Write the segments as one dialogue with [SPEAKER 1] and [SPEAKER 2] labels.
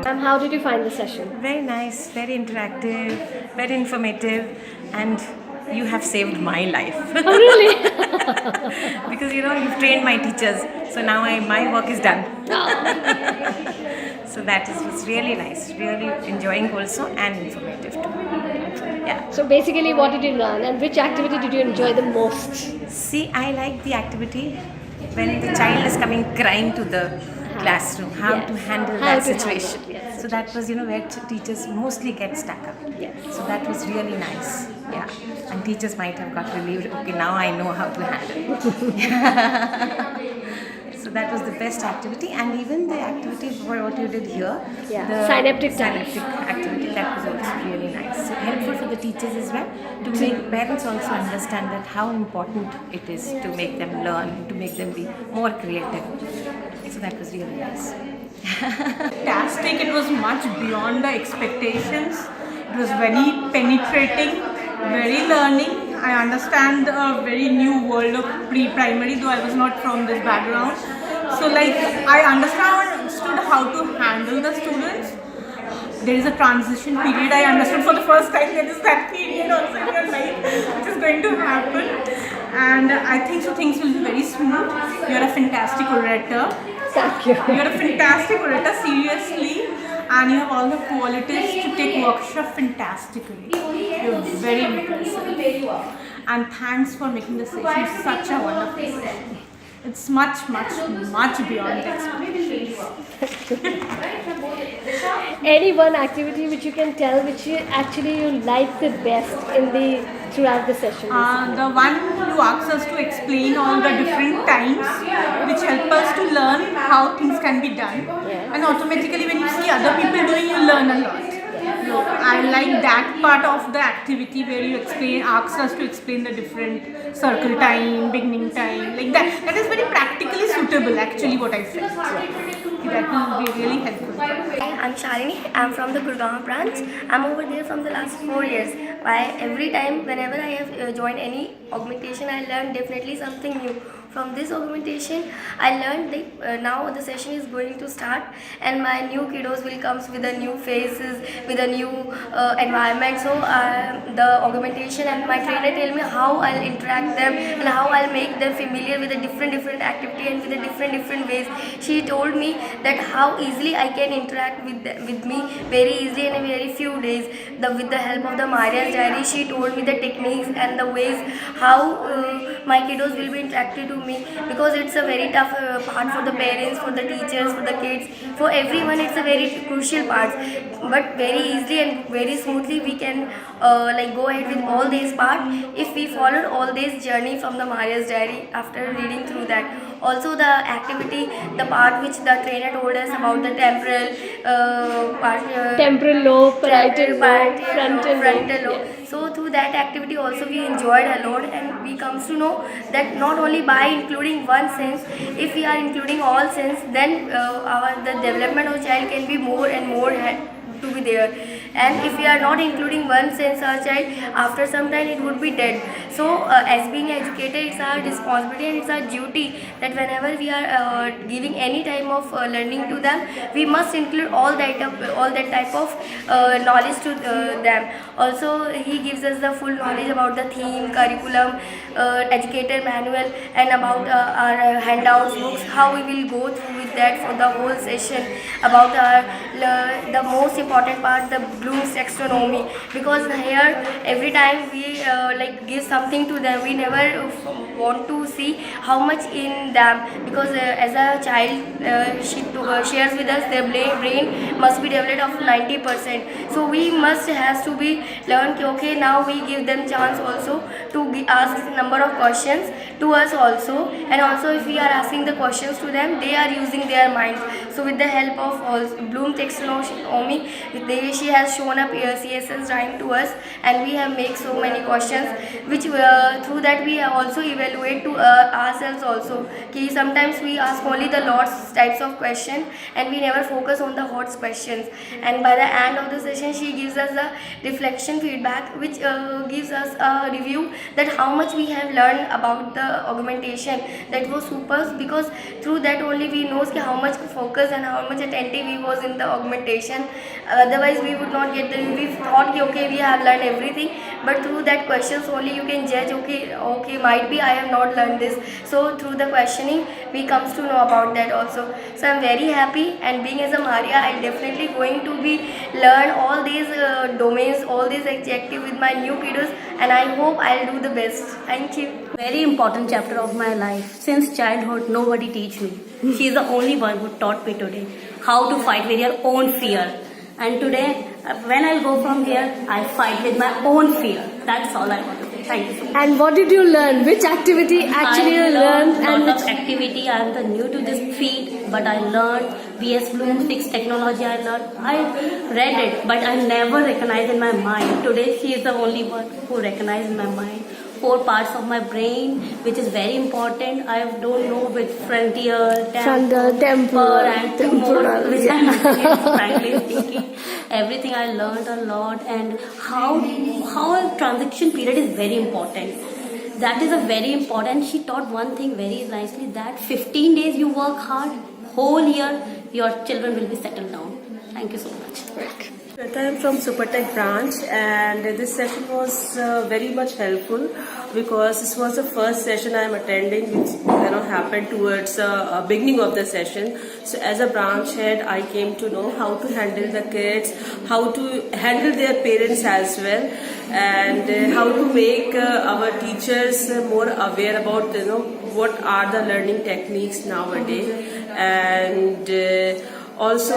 [SPEAKER 1] How did you find the session?
[SPEAKER 2] Very nice, very interactive, very informative, and you have saved my life.
[SPEAKER 1] Oh, really?
[SPEAKER 2] Because you've trained my teachers, so now my work is done. So that was really nice, really enjoying also and informative too. Yeah.
[SPEAKER 1] So basically, what did you learn, and which activity did you enjoy the most?
[SPEAKER 2] See, I like the activity when the child is coming crying to the classroom, how
[SPEAKER 1] Yes.
[SPEAKER 2] to handle
[SPEAKER 1] How
[SPEAKER 2] that
[SPEAKER 1] to handle,
[SPEAKER 2] situation.
[SPEAKER 1] yes,
[SPEAKER 2] So that was, where teachers mostly get stuck up.
[SPEAKER 1] Yes.
[SPEAKER 2] So that was really nice. Yeah. And teachers might have got relieved. Okay, now I know how to handle it. So that was the best activity, and even the activity for what you did here,
[SPEAKER 1] Yeah,
[SPEAKER 2] the
[SPEAKER 1] synaptic
[SPEAKER 2] synaptic activity, that was also really nice. So helpful for the teachers as well, to make parents also understand that how important it is to make them learn, to make them be more creative. So that was really nice.
[SPEAKER 3] Fantastic. It was much beyond the expectations. It was very penetrating, very learning. I understand a very new world of pre-primary, though I was not from this background. So I understood how to handle the students. There is a transition period. I understood for the first time there is that period also in your life which is going to happen. And I think so things will be very smooth. You're a fantastic orator.
[SPEAKER 1] Thank you.
[SPEAKER 3] You're a fantastic orator, seriously, and you have all the qualities to take workshop fantastically. You're very impressive. And thanks for making the session such a wonderful session. It's much, much, much beyond the expectations.
[SPEAKER 1] Any one activity which you can tell which you like the best in the throughout the session?
[SPEAKER 3] The one who asks us to explain all the different times which help us to learn how things can be done. And automatically when you see other people doing, you learn a lot. I like that part of the activity where you ask us to explain the different circle time, beginning time, like that. That is very practically suitable, actually, what I felt. That will be really helpful.
[SPEAKER 4] Hi, I'm Shalini. I'm from the Gurgaon branch. I'm over there from the last 4 years. Every time, whenever I have joined any augmentation, I learn definitely something new. From this augmentation, I learned that now the session is going to start, and my new kiddos will come with the new faces, with a new environment. So the augmentation and my trainer tell me how I'll interact them and how I'll make them familiar with a different activity and with a different ways. She told me that how easily I can interact with me very easily in a very few days. With the help of the Maria's diary, she told me the techniques and the ways how my kiddos will be interacted to me, because it's a very tough part for the parents, for the teachers, for the kids, for everyone. It's a very crucial part, but very easily and very smoothly we can go ahead with all these part if we followed all this journey from the Maria's diary after reading through that. Also the activity, the part which the trainer told us about the temporal
[SPEAKER 1] Temporal lobe, parietal lobe,
[SPEAKER 4] frontal
[SPEAKER 1] frontal
[SPEAKER 4] lobe.
[SPEAKER 1] lobe.
[SPEAKER 4] So through that activity also we enjoyed a lot, and we comes to know that not only by including one sense, if we are including all sense, then the development of child can be more and more to be there. And if we are not including one sense, our child after some time it would be dead. So as being educated, it's our responsibility and it's our duty that whenever we are giving any type of learning to them, we must include all that type of knowledge to them. Also he gives us the full knowledge about the theme, curriculum, educator manual, and about our handouts, books, how we will go through with that for the whole session, about the most important part, the Bloom's taxonomy, because here every time we give something to them, we never want to see how much in them, because as a child she shares with us their brain must be developed of 90%. So we must has to be learn, okay, now we give them chance also to ask number of questions to us also, and also if we are asking the questions to them, they are using their minds. So with the help of Bloom taxonomy, she has shown up CSS rhyme to us, and we have made so many questions which through that we also evaluate to ourselves also. Sometimes we ask only the lots types of question and we never focus on the hot questions, and by the end of the session she gives us the reflection feedback, which gives us a review that how much we have learned about the augmentation. That was super, because through that only we know कि how much focus and how much attentive he was in the augmentation. Otherwise we would not get the, we thought कि okay we have learned everything, but through that questions only you can judge, okay might be I have not learned this. So through the questioning we comes to know about that also. So I'm very happy, and being as a Maria, I'm definitely going to be learn all these domains, all these adjectives with my new kiddos, and I hope I'll do the best. Thank you.
[SPEAKER 5] Very important chapter of my life. Since childhood, nobody teach me. She is the only one who taught me today how to fight with your own fear. And today, when I go from here, I fight with my own fear. That's all I want to say. Thank you so much.
[SPEAKER 1] And what did you learn? Which activity actually you learned?
[SPEAKER 5] And
[SPEAKER 1] And
[SPEAKER 5] lot
[SPEAKER 1] which
[SPEAKER 5] of activity. I am the new to this field, but I learned BS Bloom 6 technology. I learned. I read it, but I never recognized in my mind. Today, she is the only one who recognized in my mind 4 parts of my brain, which is very important. I don't know with frontal,
[SPEAKER 1] temporal,
[SPEAKER 5] and
[SPEAKER 1] temporal,
[SPEAKER 5] which
[SPEAKER 1] yeah.
[SPEAKER 5] I'm frankly speaking. Everything I learned a lot, and how a transition period is very important. That is a very important. She taught one thing very nicely, that 15 days you work hard, whole year your children will be settled down. Thank you so much.
[SPEAKER 6] I am from Supertech branch, and this session was very much helpful because this was the first session I am attending, which happened towards the beginning of the session. So as a branch head, I came to know how to handle the kids, how to handle their parents as well, and how to make our teachers more aware about what are the learning techniques nowadays, and also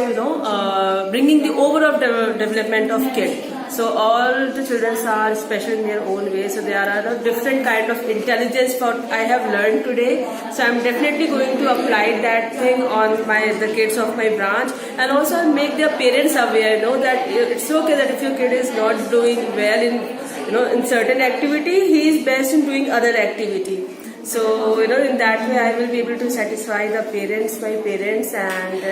[SPEAKER 6] bringing the overall development of kid. So all the children are special in their own way, so there are a different kind of intelligence what I have learned today. So I'm definitely going to apply that thing on the kids of my branch, and also make their parents aware that it's okay that if your kid is not doing well in certain activity, he is best in doing other activity. So in that way I will be able to satisfy my parents, and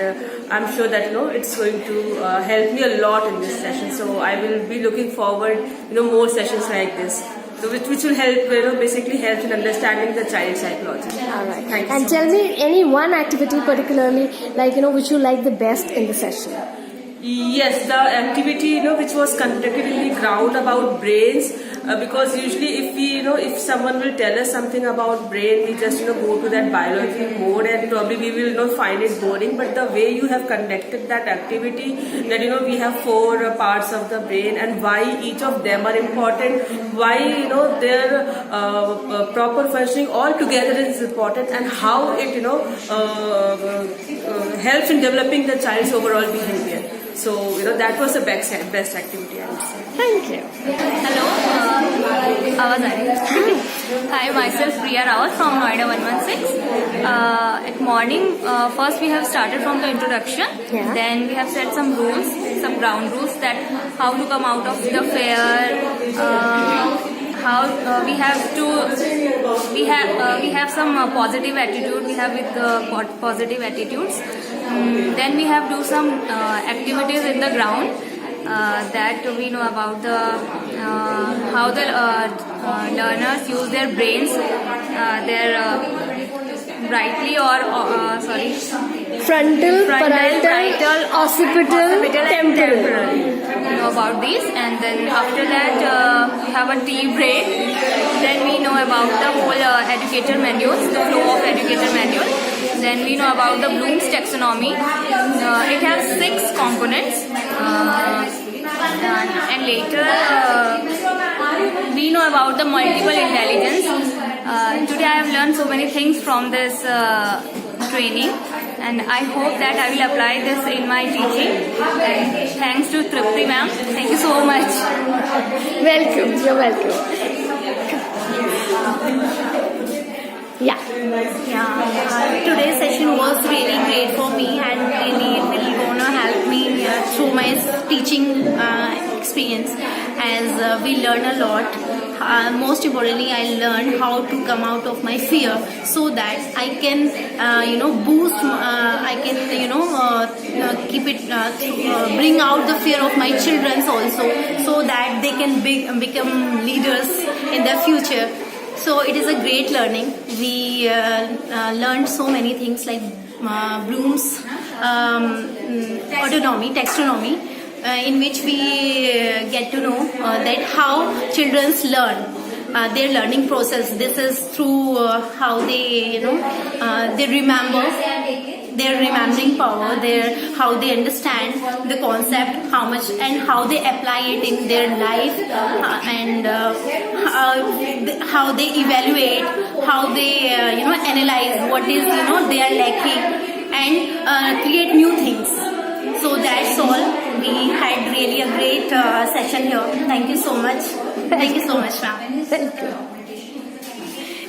[SPEAKER 6] I'm sure that it's going to help me a lot in this session. So I will be looking forward more sessions like this, so which will help basically help in understanding the child psychology.
[SPEAKER 1] All right.
[SPEAKER 6] Thank you
[SPEAKER 1] And
[SPEAKER 6] so
[SPEAKER 1] tell
[SPEAKER 6] much.
[SPEAKER 1] me any one activity particularly, which you like the best in the session.
[SPEAKER 6] Yes, the activity which was conducted in the ground about brains, because usually if someone will tell us something about brain, we just go to that biology mode, and probably we will not find it boring. But the way you have conducted that activity, that we have 4 parts of the brain, and why each of them are important, why their proper functioning all together is important, and how it helps in developing the child's overall behavior. So that was the best activity, I would say.
[SPEAKER 1] Thank you.
[SPEAKER 7] Hello, Awaz Hi, myself Priya Rawat from Noida 116. At morning, first we have started from the introduction.
[SPEAKER 1] Yeah.
[SPEAKER 7] Then we have set some rules, some ground rules, that how to come out of the fear. How we have some positive attitude. We have with positive attitudes. Then we have do some activities in the ground, that we know about the how the learners use their brains, their brightly or
[SPEAKER 1] Frontal, parietal, occipital, temporal.
[SPEAKER 7] We know about these, and then after that we have a tea break. Then we know about the whole educator manuals, the flow of educator manual. Then we know about the Bloom's taxonomy. It has 6 components, and later we know about the multiple intelligence. Today I have learned so many things from this training, and I hope that I will apply this in my teaching. And thanks to Tripti ma'am. Thank you so much.
[SPEAKER 1] Welcome. You're welcome. Yeah.
[SPEAKER 5] Today's session was really great for me, and really it will gonna help me through my teaching experience, as we learn a lot. Most importantly, I learned how to come out of my fear, so that I can boost, I can keep it, bring out the fear of my children also, so that they can become leaders in their future. So it is a great learning. We learned so many things like Bloom's autonomy, taxonomy, in which we get to know that how children learn. Their learning process. This is through how they, they remember, their remembering power, how they understand the concept, how much and how they apply it in their life, and how they evaluate, how they analyze what is they are lacking, and create new things. So that's all. We had really a great session here. Thank you so much. Thank you so much, ma'am.
[SPEAKER 1] Thank you.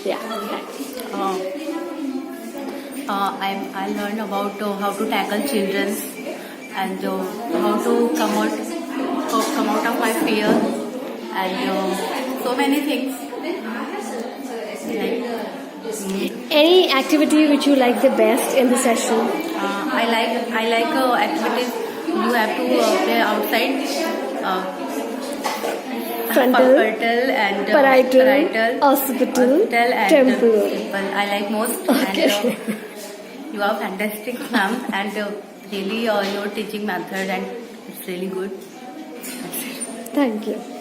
[SPEAKER 1] Yeah.
[SPEAKER 5] I learned about how to tackle children and how to come out of my fear and so many things.
[SPEAKER 1] Any activity which you like the best in the session?
[SPEAKER 5] I like activities you have to play outside.
[SPEAKER 1] Frontal,
[SPEAKER 5] and
[SPEAKER 1] parietal, occipital,
[SPEAKER 5] and
[SPEAKER 1] temporal.
[SPEAKER 5] I like most.
[SPEAKER 1] Okay.
[SPEAKER 5] And you are fantastic, ma'am, and really your teaching method and it's really good.
[SPEAKER 1] Thank you.